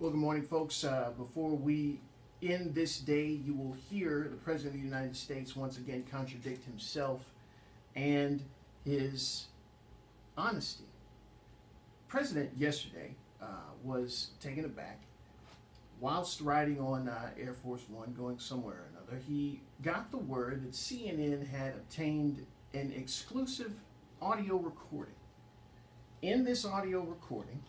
Well, good morning, folks. Before we end this day, you will hear the President of the United States once again contradict himself and his honesty. President yesterday was taken aback whilst riding on Air Force One going somewhere or another. He got the word that CNN had obtained an exclusive audio recording. In this audio recording,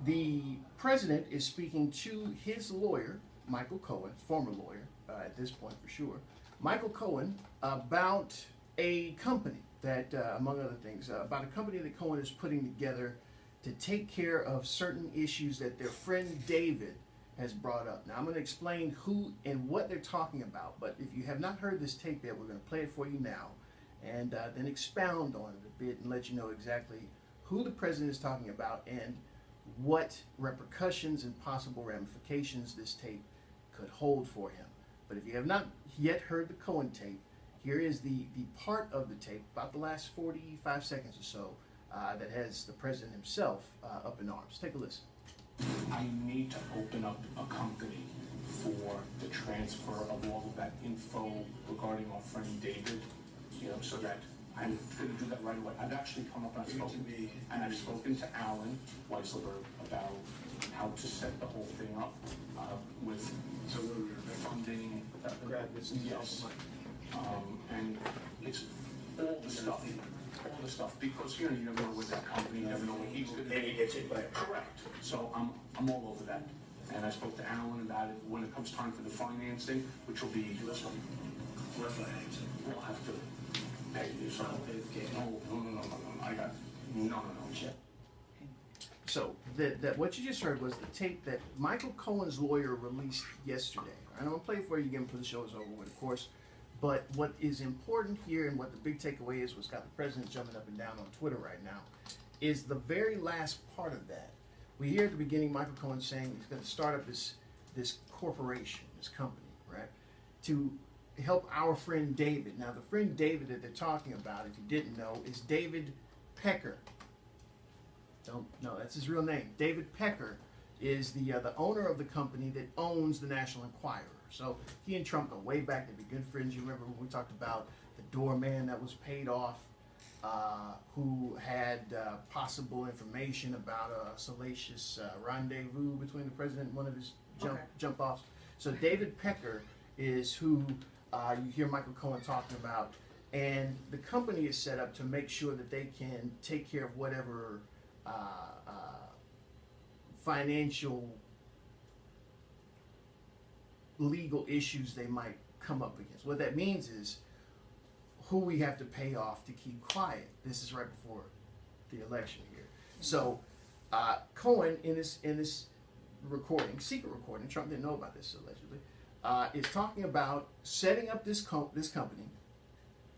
the president is speaking to his lawyer, Michael Cohen, former lawyer at this point for sure, Michael Cohen, about a company that, among other things, about a company that Cohen is putting together to take care of certain issues that their friend David has brought up. Now, I'm going to explain who and what they're talking about, but if you have not heard this tape yet, we're going to play it for you now and then expound on it a bit and let you know exactly who the president is talking about and what repercussions and possible ramifications this tape could hold for him. But if you have not yet heard the Cohen tape, here is the part of the tape, about the last 45 seconds or so, that has the president himself up in arms. Take a listen. I need to open up a company for the transfer of all of that info regarding our friend David, so that I'm going to do that right away. I've actually come up and I've spoken to Alan Weisler about how to set the whole thing up with funding. Grab this. Yes. And it's all the stuff, because you never know with that company, you never know what he's going to Maybe do. gets it right. Correct. So I'm all over that. And I spoke to Alan about it when it comes time for the financing, which will be, Listen, we're financing. we'll have to pay you. So, no. I got, no. So that what you just heard was the tape that Michael Cohen's lawyer released yesterday. I'm going to play it for you again before the show is over with, of course. But what is important here and what the big takeaway is, what's got the president jumping up and down on Twitter right now, is the very last part of that. We hear at the beginning Michael Cohen saying he's going to start up this corporation, this company, right, to help our friend David. Now, the friend David that they're talking about, if you didn't know, is David Pecker. No, that's his real name. David Pecker is the owner of the company that owns the National Enquirer. So he and Trump go way back. They've been good friends. You remember when we talked about the doorman that was paid off, who had possible information about a salacious rendezvous between the president and one of his jump offs. So David Pecker is who you hear Michael Cohen talking about, and the company is set up to make sure that they can take care of whatever financial legal issues they might come up against. What that means is who we have to pay off to keep quiet. This is right before the election here. So Cohen in this recording, secret recording, Trump didn't know about this allegedly, is talking about setting up this company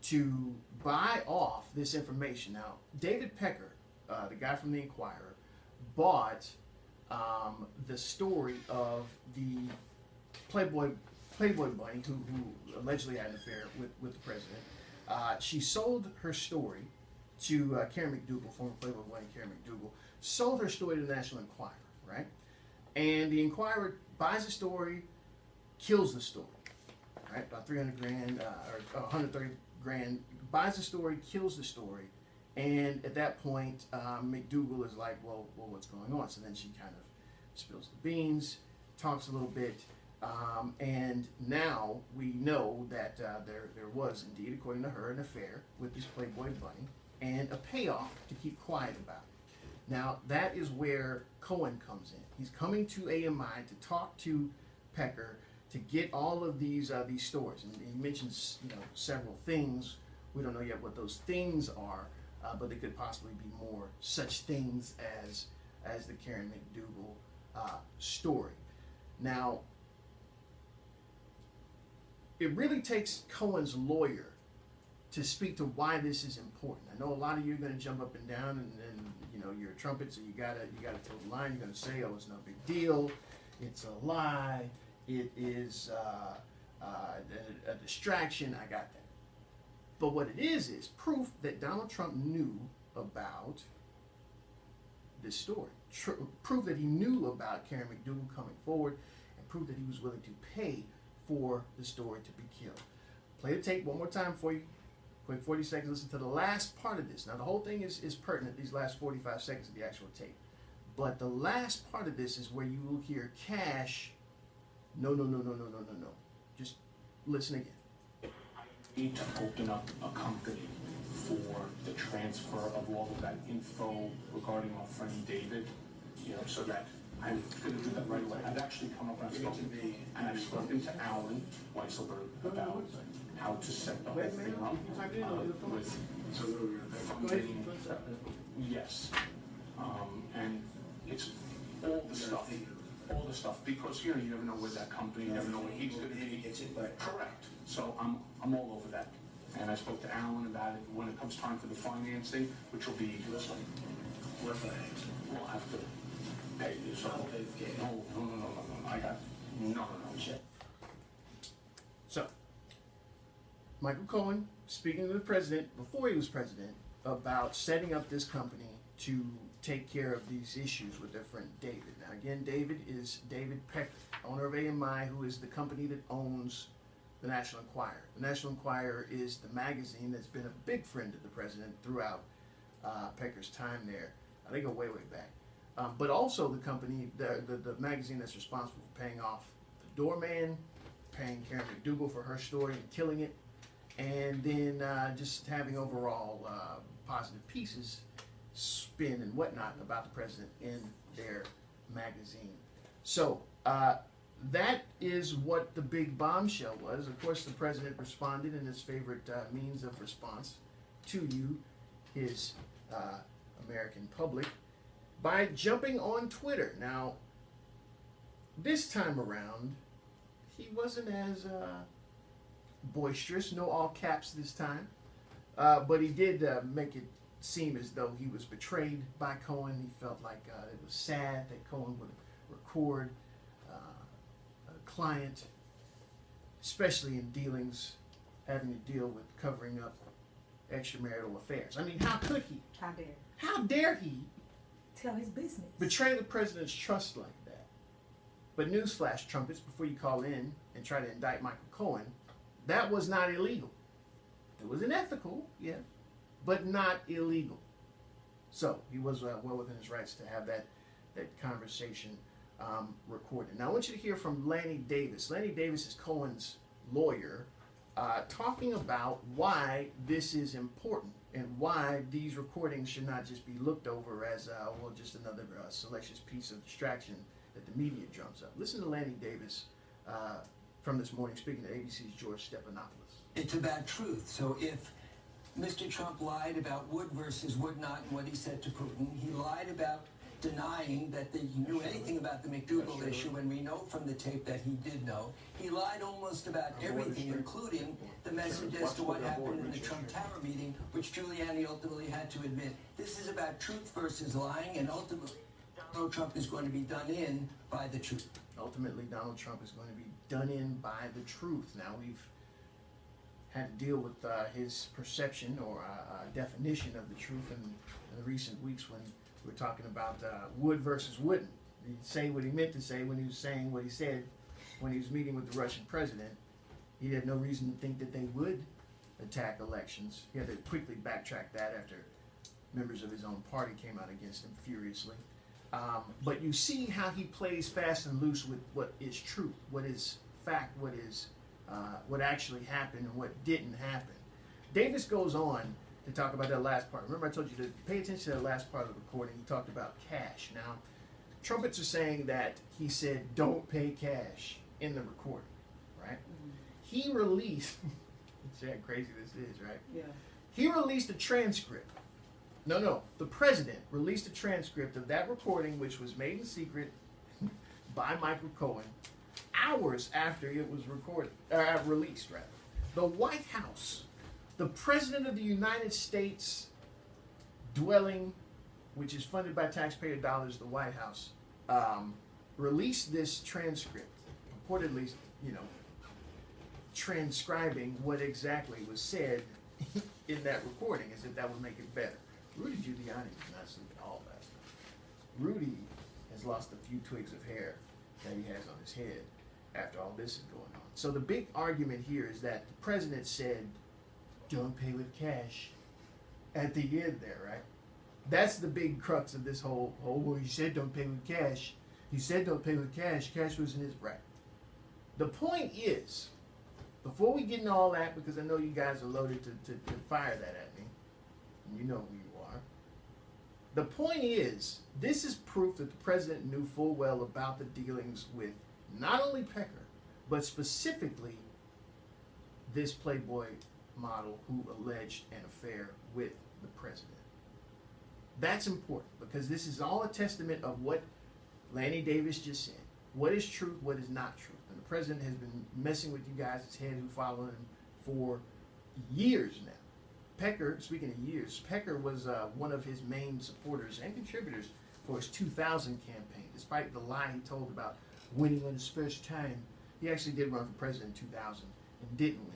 to buy off this information. Now, David Pecker, the guy from the Enquirer, bought the story of the Playboy bunny who allegedly had an affair with the president. She sold her story to Karen McDougal, former Playboy bunny Karen McDougal, sold her story to the National Enquirer, right? And the Enquirer buys the story, kills the story, right? About 300 grand or 130 grand, buys the story, kills the story. And at that point, McDougal is like, well, what's going on? So then she kind of spills the beans, talks a little bit, and now we know that there was indeed, according to her, an affair with this Playboy bunny and a payoff to keep quiet about it. Now, that is where Cohen comes in. He's coming to AMI to talk to Pecker to get all of these stories. And he mentions several things. We don't know yet what those things are. But there could possibly be more such things as the Karen McDougal story. Now, it really takes Cohen's lawyer to speak to why this is important. I know a lot of you are going to jump up and down, and you're a trumpet, so you gotta toe the line. You're going to say, "Oh, it's no big deal. It's a lie. It is a distraction." I got that. But what it is proof that Donald Trump knew about this story. Prove that he knew about Karen McDougal coming forward, and prove that he was willing to pay for the story to be killed. Play the tape one more time for you. Quick 40 seconds, listen to the last part of this. Now the whole thing is pertinent, these last 45 seconds of the actual tape. But the last part of this is where you will hear Cash, no. Just listen again. Need to open up a company for the transfer of all of that info regarding our friend David, so that I'm gonna do that right away. I've actually come up and I've spoken to Alan Weisselberg about how to set the whole thing up with funding. Yes, and it's all the stuff, because you never know where that company, you never know where he's gonna be. Correct. So I'm all over that. And I spoke to Alan about it when it comes time for the financing, which will be, we'll have to pay you. So, no. I got, no. So, Michael Cohen speaking to the president before he was president about setting up this company to take care of these issues with their friend David. Now again, David is David Pecker, owner of AMI, who is the company that owns the National Enquirer. The National Enquirer is the magazine that's been a big friend of the president throughout Pecker's time there. They go way back. But also the company, the magazine that's responsible for paying off the doorman, paying Karen McDougal for her story and killing it, and then just having overall positive pieces, spin and whatnot about the president in their magazine. So that is what the big bombshell was. Of course, the president responded in his favorite means of response to you, his American public, by jumping on Twitter. Now, this time around, he wasn't as boisterous, no all caps this time, but he did make it seem as though he was betrayed by Cohen. He felt like it was sad that Cohen would record a client, especially in dealings having to deal with covering up extramarital affairs. I mean, how could he? How dare? How dare he Tell his business. betray the president's trust like that? But newsflash, trumpets, before you call in and try to indict Michael Cohen, that was not illegal. It was unethical, yeah, but not illegal. So he was well within his rights to have that conversation recorded. Now I want you to hear from Lanny Davis. Lanny Davis is Cohen's lawyer, talking about why this is important and why these recordings should not just be looked over as just another salacious piece of distraction that the media drums up. Listen to Lanny Davis from this morning speaking to ABC's George Stephanopoulos. It's about truth. So if Mr. Trump lied about would versus would not and what he said to Putin, he lied about denying that he knew anything about the McDougal issue, and we know from the tape that he did know. He lied almost about everything, including the message as to what happened in the Trump Tower meeting, which Giuliani ultimately had to admit. This is about truth versus lying, and ultimately Donald Trump is going to be done in by the truth. Ultimately, Donald Trump is going to be done in by the truth. Now, we've had to deal with his perception or definition of the truth in the recent weeks when we were talking about would versus wouldn't. He'd say what he meant to say when he was saying what he said when he was meeting with the Russian president. He had no reason to think that they would attack elections. He had to quickly backtrack that after members of his own party came out against him furiously. But you see how he plays fast and loose with what is truth, what is fact, what actually happened and what didn't happen. Davis goes on to talk about that last part. Remember I told you to pay attention to that last part of the recording. He talked about cash. Now, trumpets are saying that he said don't pay cash in the recording, right? Mm-hmm. He released, see how crazy this is, right? Yeah. He released a transcript. No, the president released a transcript of that recording, which was made in secret by Michael Cohen, hours after it was released, rather. The White House, the President of the United States dwelling, which is funded by taxpayer dollars, the White House, released this transcript, purportedly, transcribing what exactly was said in that recording, as if that would make it better. Rudy Giuliani did not sleep at all last Rudy has lost a few twigs of hair that he has on his head after all this is going on. So the big argument here is that the president said, don't pay with cash at the end there, right? That's the big crux of this whole, well, he said don't pay with cash. He said don't pay with cash. Cash was in his right. The point is, before we get into all that, because I know you guys are loaded to fire that at me, and you know who you are. The point is, this is proof that the president knew full well about the dealings with not only Pecker, but specifically this Playboy model who alleged an affair with the president. That's important because this is all a testament of what Lanny Davis just said. What is truth, what is not truth. And the president has been messing with you guys' head who follow him for years now. Pecker, speaking of years, Pecker was one of his main supporters and contributors for his 2000 campaign. Despite the lie he told about winning on his first time, he actually did run for president in 2000 and didn't win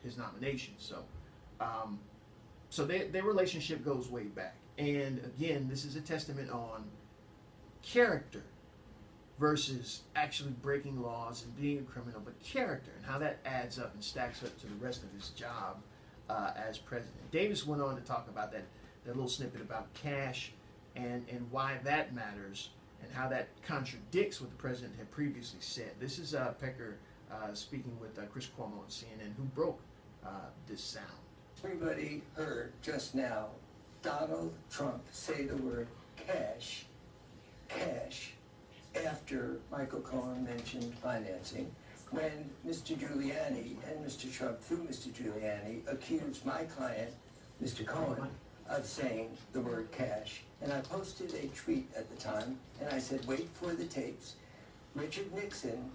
his nomination. So their relationship goes way back. And again, this is a testament on character versus actually breaking laws and being a criminal, but character and how that adds up and stacks up to the rest of his job as president. Davis went on to talk about that little snippet about cash and why that matters and how that contradicts what the president had previously said. This is Pecker speaking with Chris Cuomo on CNN, who broke this sound. Everybody heard just now Donald Trump say the word cash, after Michael Cohen mentioned financing, when Mr. Giuliani and Mr. Trump, through Mr. Giuliani, accused my client, Mr. Cohen, of saying the word cash. And I posted a tweet at the time, and I said, wait for the tapes. Richard Nixon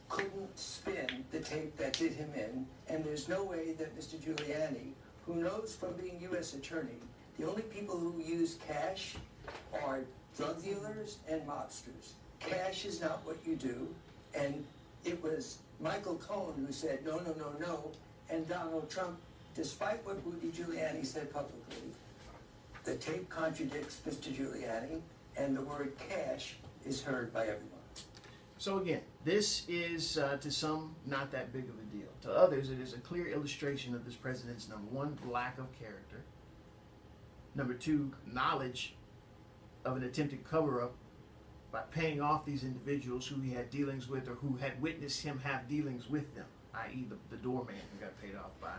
couldn't spin the tape that did him in, and there's no way that Mr. Giuliani, who knows from being U.S. attorney, the only people who use cash are drug dealers and mobsters. Cash is not what you do, and it was Michael Cohen who said no, and Donald Trump, despite what Rudy Giuliani said publicly, the tape contradicts Mr. Giuliani, and the word cash is heard by everyone. So again, this is to some not that big of a deal. To others, it is a clear illustration of this president's, number one, lack of character, number two, knowledge of an attempted cover-up by paying off these individuals who he had dealings with or who had witnessed him have dealings with them, i.e. the doorman who got paid off by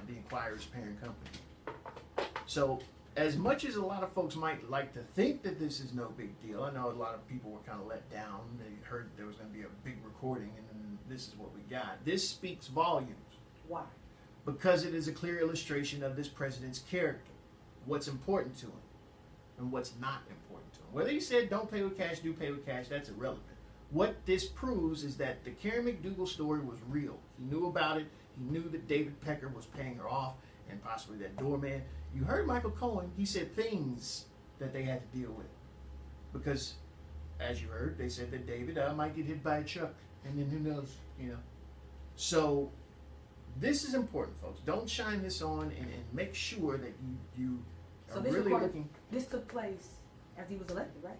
the Inquirer's parent company. So as much as a lot of folks might like to think that this is no big deal, I know a lot of people were kind of let down. They heard there was going to be a big recording, and then this is what we got. This speaks volumes. Why? Because it is a clear illustration of this president's character, what's important to him and what's not important to him. Whether he said don't pay with cash, do pay with cash, that's irrelevant. What this proves is that the Karen McDougal story was real. He knew about it. He knew that David Pecker was paying her off and possibly that doorman. You heard Michael Cohen, he said things that they had to deal with. Because, as you heard, they said that David might get hit by a truck, and then who knows, you know. So, this is important, folks. Don't shine this on and make sure that you So are this really recording, looking. this took place after he was elected, right?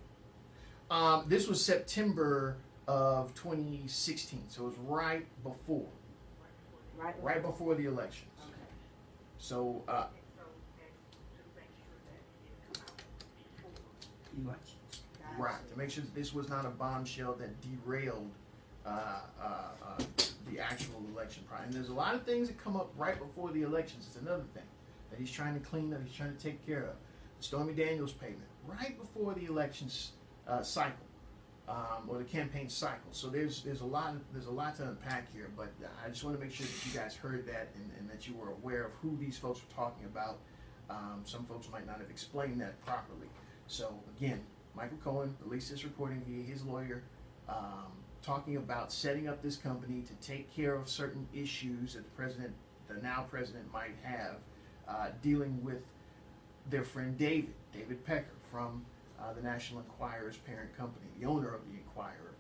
This was September of 2016, so it was right before the elections. Okay. So, right, to make sure that this was not a bombshell that derailed the actual election process. And there's a lot of things that come up right before the elections. It's another thing that he's trying to clean up, he's trying to take care of. The Stormy Daniels payment, right before the elections cycle, or the campaign cycle. So there's a lot to unpack here, but I just want to make sure that you guys heard that and that you were aware of who these folks were talking about. Some folks might not have explained that properly. So again, Michael Cohen released this recording via his lawyer, talking about setting up this company to take care of certain issues that the now president might have, dealing with their friend David Pecker from the National Enquirer's parent company, the owner of the Inquirer,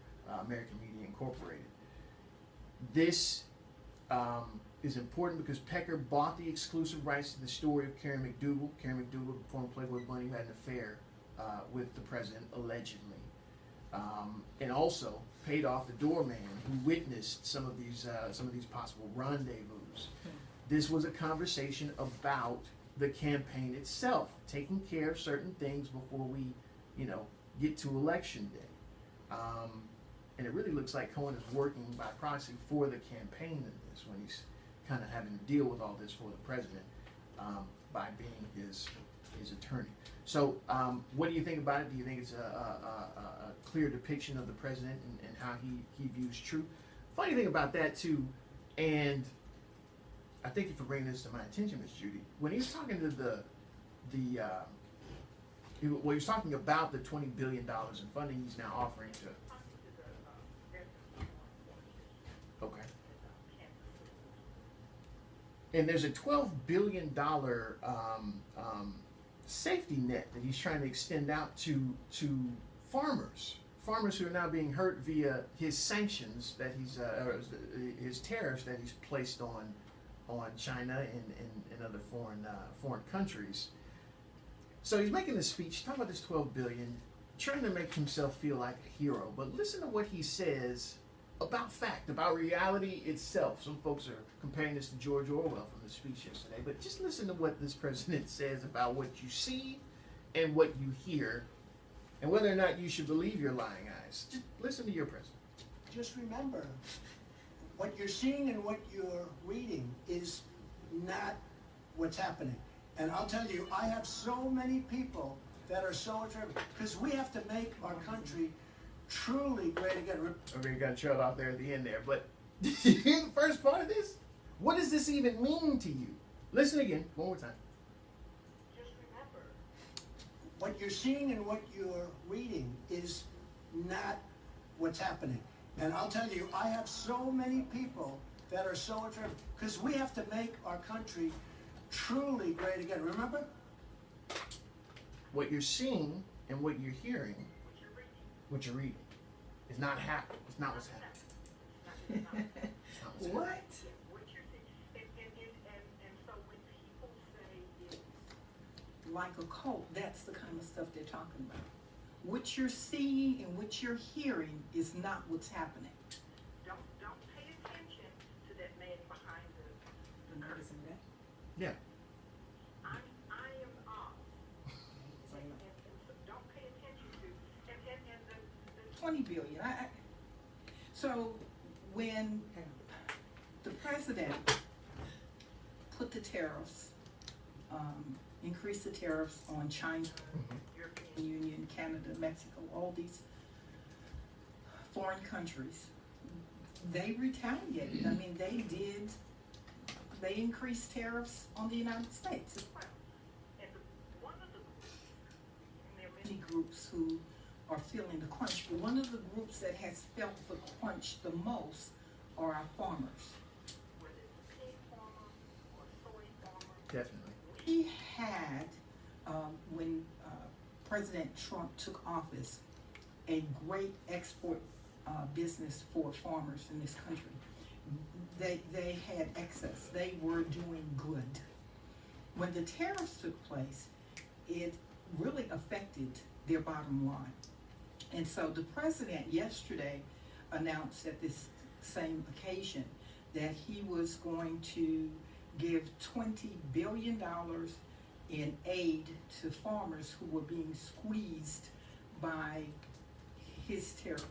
American Media Incorporated. This is important because Pecker bought the exclusive rights to the story of Karen McDougal. Karen McDougal, the former Playboy bunny who had an affair with the president, allegedly. And also paid off the doorman who witnessed some of these possible rendezvous. This was a conversation about the campaign itself, taking care of certain things before we, get to election day. And it really looks like Cohen is working by proxy for the campaign in this when he's kind of having to deal with all this for the president by being his attorney. So, what do you think about it? Do you think it's a clear depiction of the president and how he views truth? Funny thing about that too, and I thank you for bringing this to my attention, Ms. Judy. When he's talking to he was talking about the $20 billion in funding he's now offering to. Okay. And there's a $12 billion safety net that he's trying to extend out to farmers who are now being hurt via his sanctions that he's his tariffs that he's placed on China and other foreign countries. So he's making this speech talking about this $12 billion, trying to make himself feel like a hero. But listen to what he says about fact, about reality itself. Some folks are comparing this to George Orwell from the speech yesterday, but just listen to what this president says about what you see and what you hear, and whether or not you should believe your lying eyes. Just listen to your president. Just remember, what you're seeing and what you're reading is not what's happening. And I'll tell you, I have so many people that are so afraid, because we have to make our country truly great again. Okay, you got trailed off there at the end there, but did you hear the first part of this? What does this even mean to you? Listen again, one more time. Just remember, what you're seeing and what you're reading is not what's happening. And I'll tell you, I have so many people that are so afraid, because we have to make our country truly great again. Remember? What you're seeing and what you're hearing, what you're reading, is not happening. It's not what's happening. It's not what's happening. What? So when people say it's Like a cult, that's the kind of stuff they're talking about. What you're seeing and what you're hearing is not what's happening. don't pay attention to that man behind the curtain. Isn't that? Yeah. I am off. And so don't pay attention to and the 20 billion. So when the president put the tariffs, increased the tariffs on China, European Union, Canada, Mexico, all these foreign countries, they retaliated. I mean, they increased tariffs on the United States as well. and one of the and there are Many many groups who are feeling the crunch, but one of the groups that has felt the crunch the most are our farmers. whether it's a pig farmer or a soy farmer. Definitely. We had, when President Trump took office, a great export business for farmers in this country. They had excess. They were doing good. When the tariffs took place, it really affected their bottom line. And so the president yesterday announced at this same occasion that he was going to give $20 billion in aid to farmers who were being squeezed by his tariff.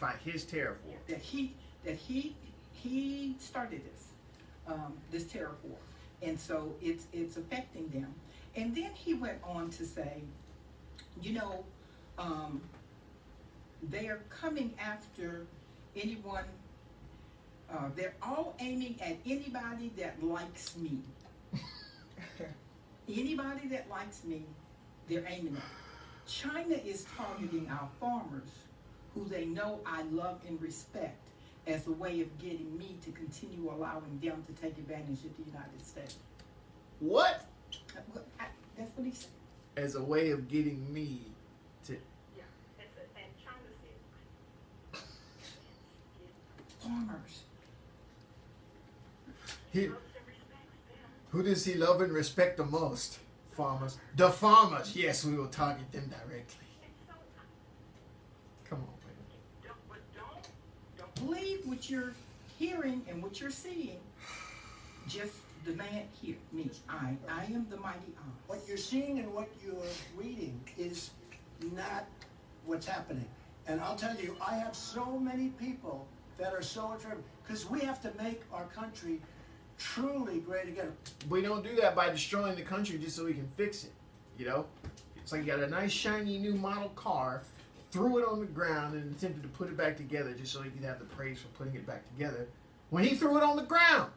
By his tariff war. That he started this tariff war, and so it's affecting them. And then he went on to say, they are coming after anyone. They're all aiming at anybody that likes me. Anybody that likes me, they're aiming at. China is targeting our farmers, who they know I love and respect, as a way of getting me to continue allowing them to take advantage of the United States. What? That's what he said. As a way of getting me to. Yeah, and China said, Farmers. He, loves and respects them. who does he love and respect the most? Farmers. The farmers. Yes, we will target them directly. And so, Come on, man. don't Believe what you're hearing and what you're seeing. Just the man here, me. I am the mighty I. What you're seeing and what you're reading is not what's happening. And I'll tell you, I have so many people that are so in favor, because we have to make our country truly great again. We don't do that by destroying the country just so we can fix it. You know? It's like you got a nice shiny new model car, threw it on the ground and attempted to put it back together just so he could have the praise for putting it back together when he threw it on the ground.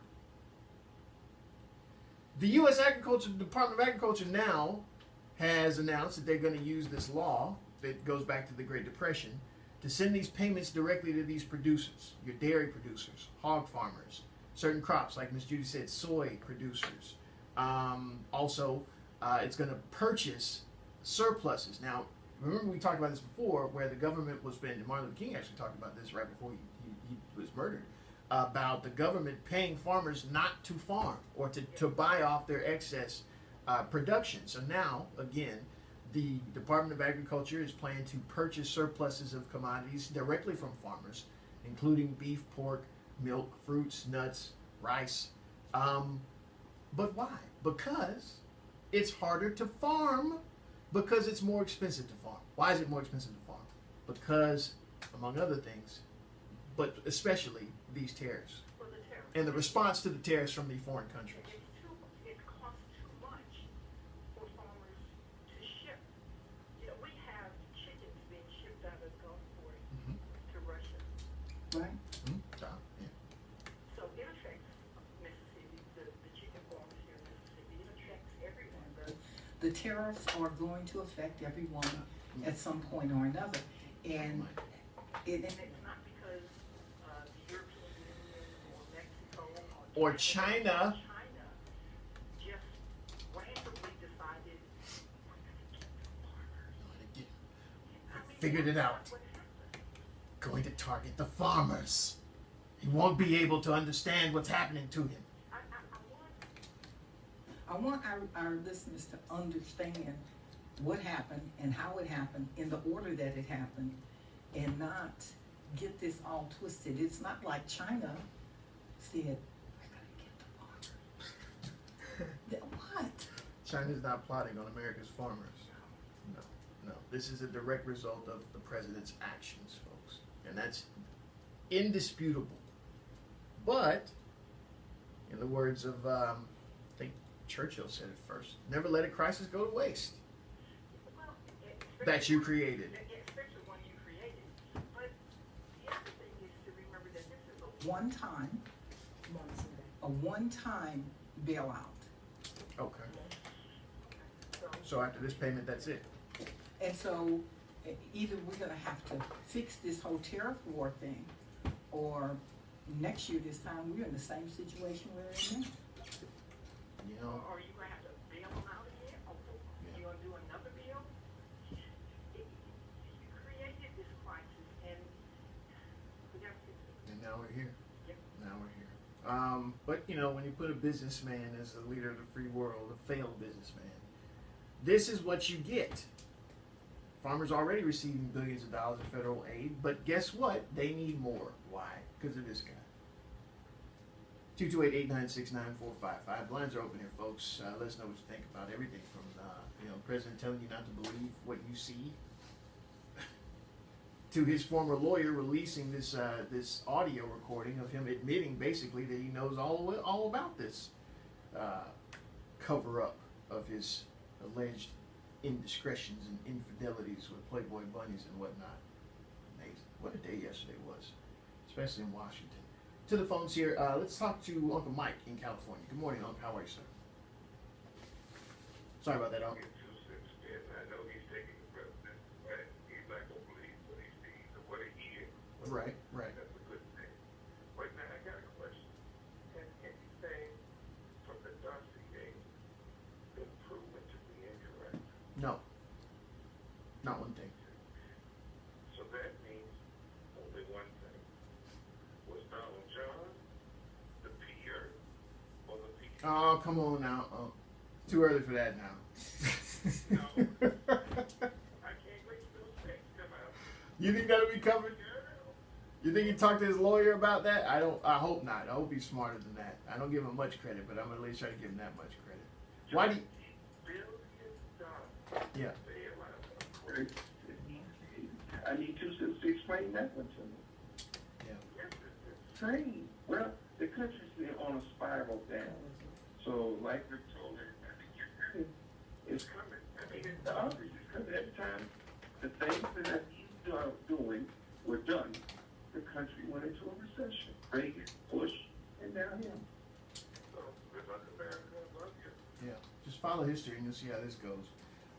The U.S. Department of Agriculture now has announced that they're going to use this law that goes back to the Great Depression to send these payments directly to these producers, your dairy producers, hog farmers, certain crops, like Ms. Judy said, soy producers. Also, it's going to purchase surpluses. Now, remember we talked about this before, where the government was spending, Martin Luther King actually talked about this right before he was murdered, about the government paying farmers not to farm or to buy off their excess production. So now, again, the Department of Agriculture is planning to purchase surpluses of commodities directly from farmers, including beef, pork, milk, fruits, nuts, rice. But why? Because it's harder to farm, because it's more expensive to farm. Why is it more expensive to farm? Because, among other things, but especially these tariffs for the tariff. and the response to the tariffs from the foreign countries. It costs too much for farmers to ship. You know, we have chickens being shipped out of Gulfport Mhm. to Russia. Right? Yeah. So it affects Mississippi, the chicken farmers here in Mississippi. It affects everyone. The tariffs are going to affect everyone at some point or another. And And it's not because the European Union or Mexico Or China. just randomly decided we're going to get the farmers. I mean, Figured it that's out. not what happened. Going to target the farmers. He won't be able to understand what's happening to him. I want our listeners to understand what happened and how it happened in the order that it happened, and not get this all twisted. It's not like China said, we're gonna get the farmers. What? China's not plotting on America's farmers. No. This is a direct result of the president's actions, folks. And that's indisputable. But, in the words of, I think Churchill said it first, never let a crisis go to waste. Well, That you created. especially one you created. But the other thing is to remember that this is a One-time bailout. Okay. So after this payment, that's it. And so either we're gonna have to fix this whole tariff war thing, or next year this time, we're in the same situation we're in now. You know, Or are you gonna have to bail them out again? Or you gonna do another bill? You created this crisis and we gotta fix it. and now we're here. Yep. Now we're here. But you know, when you put a businessman as the leader of the free world, a failed businessman, this is what you get. Farmers already receiving billions of dollars in federal aid, but guess what? They need more. Why? Because of this guy. 228-896-9455. Lines are open here, folks. Let us know what you think about everything from the president telling you not to believe what you see, to his former lawyer releasing this this audio recording of him admitting basically that he knows all about this cover up of his alleged indiscretions and infidelities with Playboy bunnies and whatnot. Amazing. What a day yesterday was, especially in Washington. To the phones here. Let's talk to Uncle Mike in California. Good morning, Uncle. How are you, sir? Sorry about that, Uncle. I know he's taking the president, right? He's not going to believe what he sees or what he hears. Right. That's a good thing. But now I got a question. Can you say from the dossier been proven to be incorrect? No. Not one thing. So that means only one thing. Was Donald John the peer Oh, come on now. Oh, too early for that now. I can't wait for those things to come out. You think that'll be covered? You think he talked to his lawyer about that? I don't. I hope not. I hope he's smarter than that. I don't give him much credit, but I'm at least try to give him that much credit. Why do you, $1 billion. yeah. I need 2 cents to explain that one to me. Yeah. Train. Well, the country's on a spiral down. So, like we told everybody, it's coming. I mean, the obvious is coming every time. The things that he's doing were done. The country went into a recession. Reagan, Bush, and now him. So, live under America, love you. Yeah, just follow history and you'll see how this goes.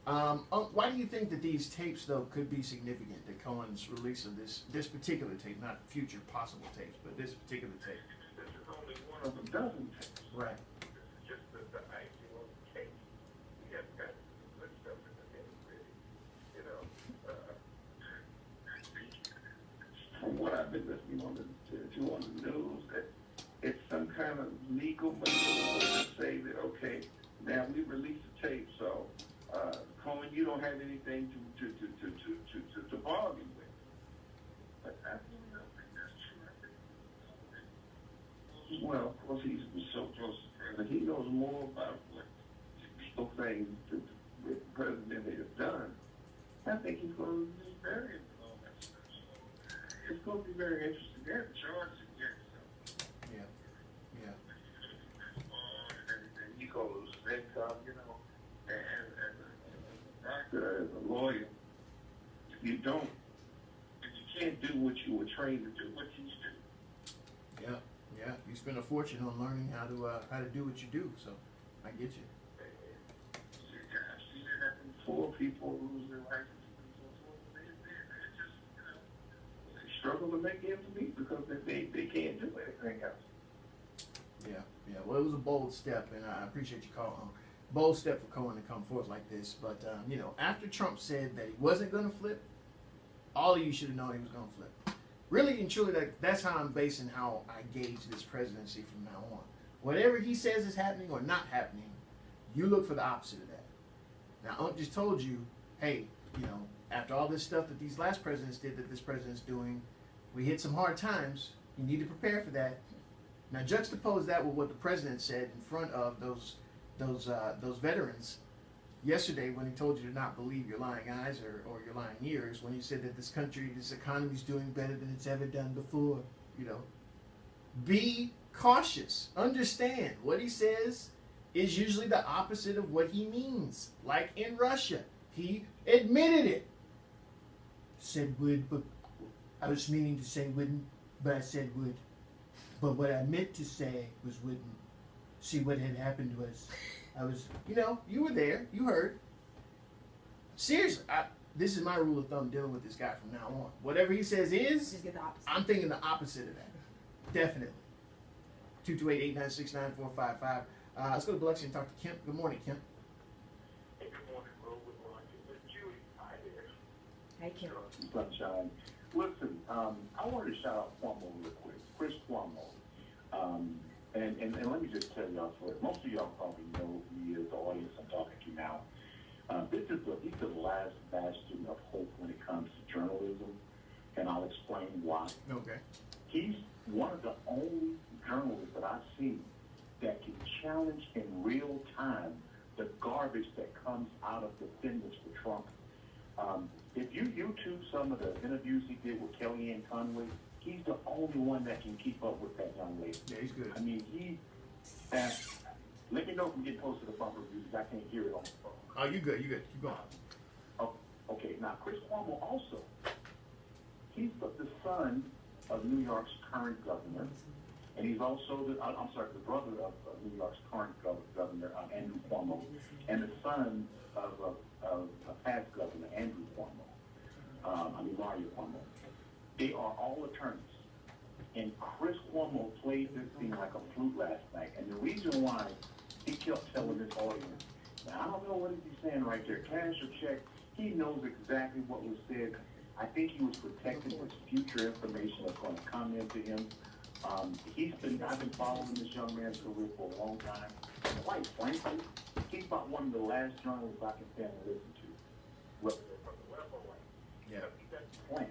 Why do you think that these tapes, though, could be significant? That Cohen's release of this particular tape, not future possible tapes, but this particular tape. This is only one Of a dozen tapes. Right. This is just the icing on the cake. We have got good stuff in the nitty-gritty. You know, From what I've been listening on the news, that it's some kind of legal maneuver to say that, okay, now we released the tape, so Cohen, you don't have anything to bargain with. But I really don't think that's true. Well, of course, he's been so close to the president. He knows more about what legal things that the president has done. I think he's going to be very involved in that stuff. So it's going to be very interesting. They're charged against him. Yeah. Yeah. And everything. He goes income, you know, and as a lawyer, if you can't do what you were trained to do, what can you do? Yeah. Yeah. You spend a fortune on learning how to do what you do. So I get you. I've seen it happen before. People lose their licenses and so forth. They just, you know, they struggle to make ends meet because they can't do anything else. Yeah, yeah. Well, it was a bold step, and I appreciate you calling. Bold step for Cohen to come forth like this. But you know, after Trump said that he wasn't going to flip, all of you should have known he was going to flip. Really and truly, that's how I'm basing how I gauge this presidency from now on. Whatever he says is happening or not happening, you look for the opposite of that. Now, Unc just told you, hey, you know, after all this stuff that these last presidents did, that this president's doing, we hit some hard times. You need to prepare for that. Now, juxtapose that with what the president said in front of those veterans yesterday when he told you to not believe your lying eyes or your lying ears, when he said that this country, this economy is doing better than it's ever done before. You know, be cautious. Understand what he says is usually the opposite of what he means. Like in Russia, he admitted it. Said would, but I was meaning to say wouldn't, but I said would. But what I meant to say was wouldn't. See what had happened to us. I was, you know, you were there, you heard. Seriously, this is my rule of thumb dealing with this guy from now on. Whatever he says is, Just get the opposite. I'm thinking the opposite of that. Definitely. 228-896-9455. Let's go to Biloxi and talk to Kemp. Good morning, Kemp. hey, good morning, Will. Good morning. Julie, hi there. Hey, Kim. Sunshine. Listen, I wanted to shout out Cuomo real quick. Chris Cuomo. And let me just tell y'all, for most of y'all probably know who he is, the audience I'm talking to now. He's the last bastion of hope when it comes to journalism, and I'll explain why. Okay. He's one of the only journalists that I've seen that can challenge in real time the garbage that comes out of defendants for Trump. If you YouTube some of the interviews he did with Kellyanne Conway, he's the only one that can keep up with that young lady. Yeah, he's good. I mean, let me know if I'm getting close to the bumper review because I can't hear it on the phone. Oh, you good, you good. Keep going. Oh, okay, now Chris Cuomo also, he's the son of New York's current governor, and he's also the brother of New York's current governor, Andrew Cuomo, and the son of past governor, Andrew Cuomo, Mario Cuomo. They are all attorneys. And Chris Cuomo played this thing like a flute last night. And the reason why he kept telling this audience, now, I don't know what he's saying right there, cash or check. He knows exactly what was said. I think he was protecting his future information that's going to come into him. I've been following this young man's career for a long time. quite frankly, he's about one of the last journalists I can stand and listen to. Well, From the left or right. Yeah. plant.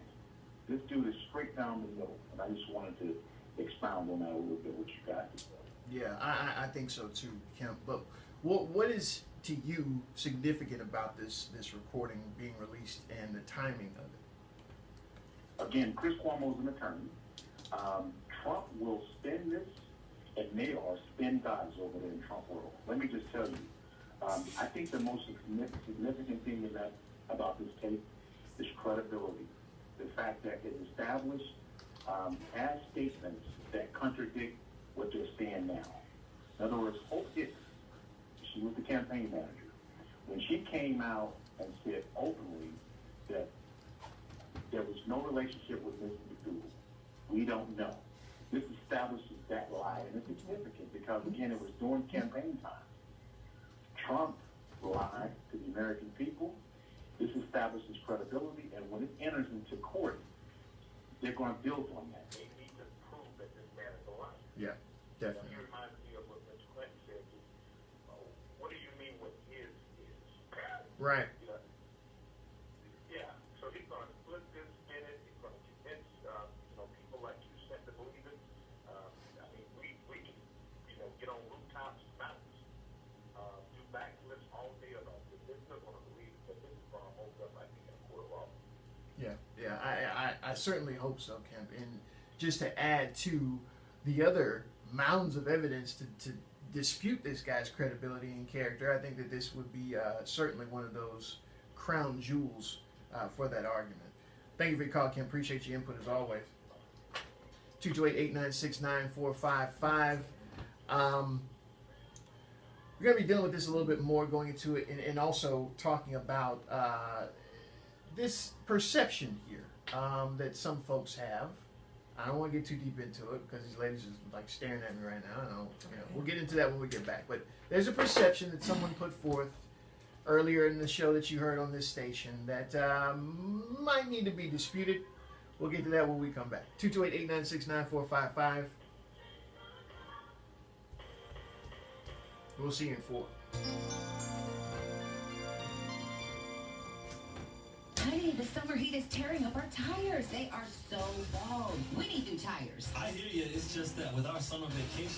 This dude is straight down the middle, and I just wanted to expound on that a little bit with you guys. Yeah, I think so too, Kemp. But what is to you significant about this recording being released and the timing of it? Again, Chris Cuomo is an attorney. Trump will spin this, and they are spin gods over there in Trump world. Let me just tell you, I think the most significant thing in that about this tape is credibility. The fact that it established past statements that contradict what they're saying now. In other words, Hope Hicks, she was the campaign manager. When she came out and said openly that there was no relationship with Mr. McDougal, we don't know. This establishes that lie, and it's significant because, again, it was during campaign time. Trump lied to the American people. This establishes credibility, and when it enters into court, they're going to build on that. They need to prove that this man is alive. Yeah, definitely. You remind me of what Mr. Clinton said. What do you mean what is? Right. You know, yeah, so he's going to flip this, spin it. He's going to convince, people like you said to believe it. I mean, we can, get on rooftops, mountains, do backflips all day about this. They're still going to believe that this is going to hold up, I think, in a court of law. Yeah, I certainly hope so, Kemp. And just to add to the other mounds of evidence to dispute this guy's credibility and character, I think that this would be certainly one of those crown jewels for that argument. Thank you for your call, Kemp. Appreciate your input as always. 228-896-9455. We're going to be dealing with this a little bit more, going into it, and also talking about this perception here that some folks have. I don't want to get too deep into it because these ladies are like staring at me right now. I know, we'll get into that when we get back. But there's a perception that someone put forth earlier in the show that you heard on this station that might need to be disputed. We'll get to that when we come back. 228-896-9455. We'll see you in 4. Honey, the summer heat is tearing up our tires. They are so bald. We need new tires. I hear you. It's just that with our summer vacation.